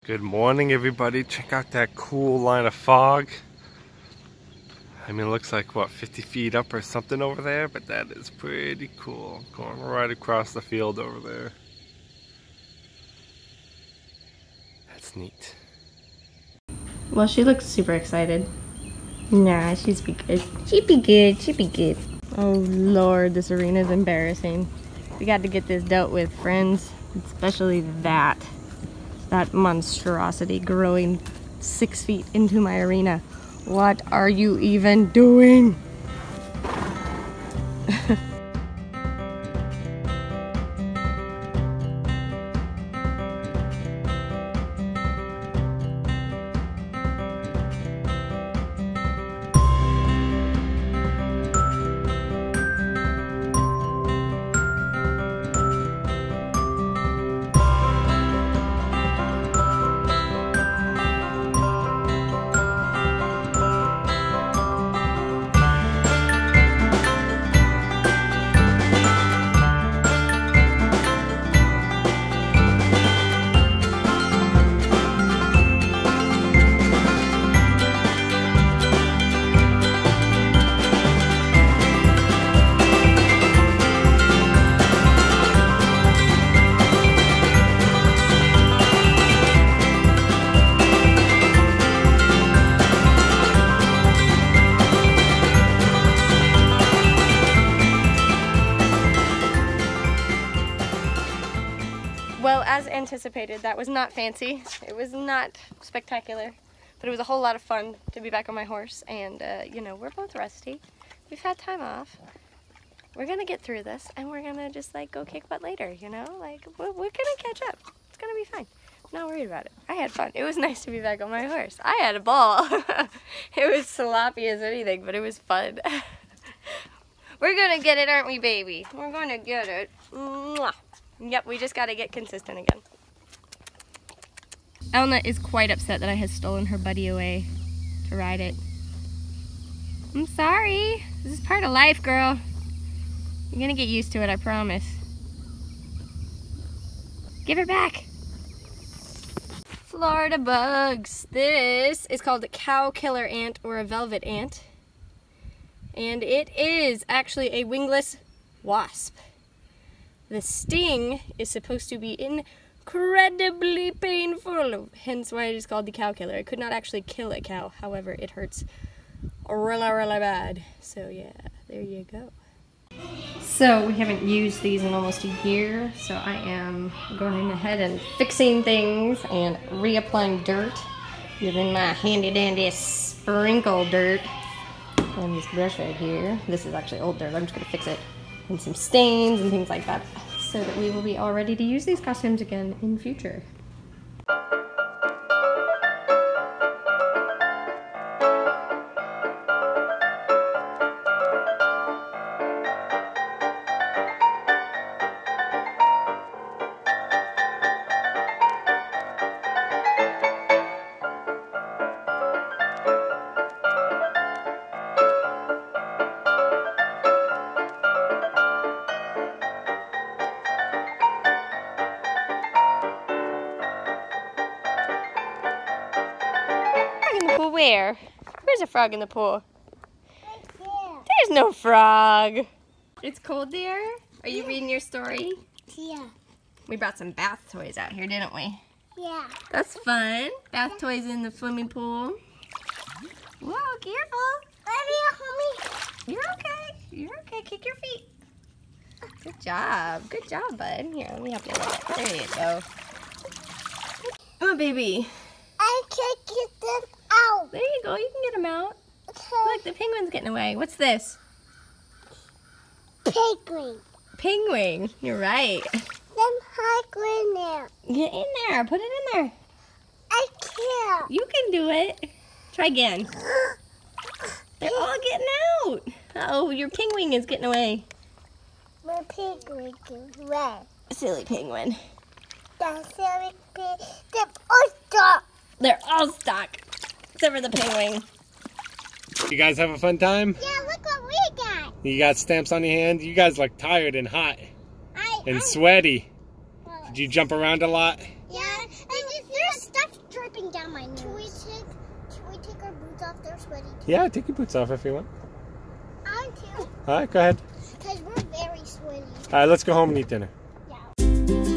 Good morning, everybody. Check out that cool line of fog. I mean, it looks like, what, 50 feet up or something over there, but that is pretty cool. Going right across the field over there. That's neat. Well, she looks super excited. Nah, she's be good. She'd be good. She'd be good. Oh, Lord, this arena is embarrassing. We got to get this dealt with, friends. Especially that monstrosity growing 6 feet into my arena. What are you even doing? Well, as anticipated, that was not fancy. It was not spectacular, but it was a whole lot of fun to be back on my horse. And, you know, we're both rusty. We've had time off. We're gonna get through this, and we're gonna just, like, go kick butt later, you know? Like, we're gonna catch up. It's gonna be fine. I'm not worried about it. I had fun. It was nice to be back on my horse. I had a ball. It was sloppy as anything, but it was fun. We're gonna get it, aren't we, baby? We're gonna get it. Mwah. Yep, we just gotta get consistent again. Elna is quite upset that I had stolen her buddy away to ride it. I'm sorry. This is part of life, girl. You're gonna get used to it, I promise. Give her back. Florida bugs. This is called a cow killer ant or a velvet ant. And it is actually a wingless wasp. The sting is supposed to be incredibly painful, hence why it is called the cow killer. It could not actually kill a cow, however, it hurts really, really bad. So yeah, there you go. So we haven't used these in almost a year, so I am going ahead and fixing things and reapplying dirt using my handy dandy sprinkle dirt on this brush right here. This is actually old dirt, I'm just gonna fix it. And some stains and things like that, so that we will be all ready to use these costumes again in future. Where? Where's a frog in the pool? Right there. There's no frog. It's cold there? Are you reading your story? Yeah. We brought some bath toys out here, didn't we? Yeah. That's fun. Bath toys in the swimming pool. Whoa, careful. You're okay. You're okay. Kick your feet. Good job. Good job, bud. Here, let me help you a little bit. There you go. Oh, baby. I can't get them out. There you go. You can get them out. Okay. Look, the penguin's getting away. What's this? Penguin. Penguin. You're right. Them hiking there. Get in there. Put it in there. I can't. You can do it. Try again. They're all getting out. Uh-oh, your penguin is getting away. My penguin is red. Silly penguin. That's silly penguin. Them all stuck. They're all stuck. Except for the penguin. You guys have a fun time? Yeah, look what we got. You got stamps on your hand? You guys look tired and hot and sweaty. Did you jump around a lot? Yeah, and there's stuff dripping down my nose. Can we take our boots off? They're sweaty too. Yeah, take your boots off if you want. I want to. All right, go ahead. Because we're very sweaty. All right, let's go home and eat dinner. Yeah.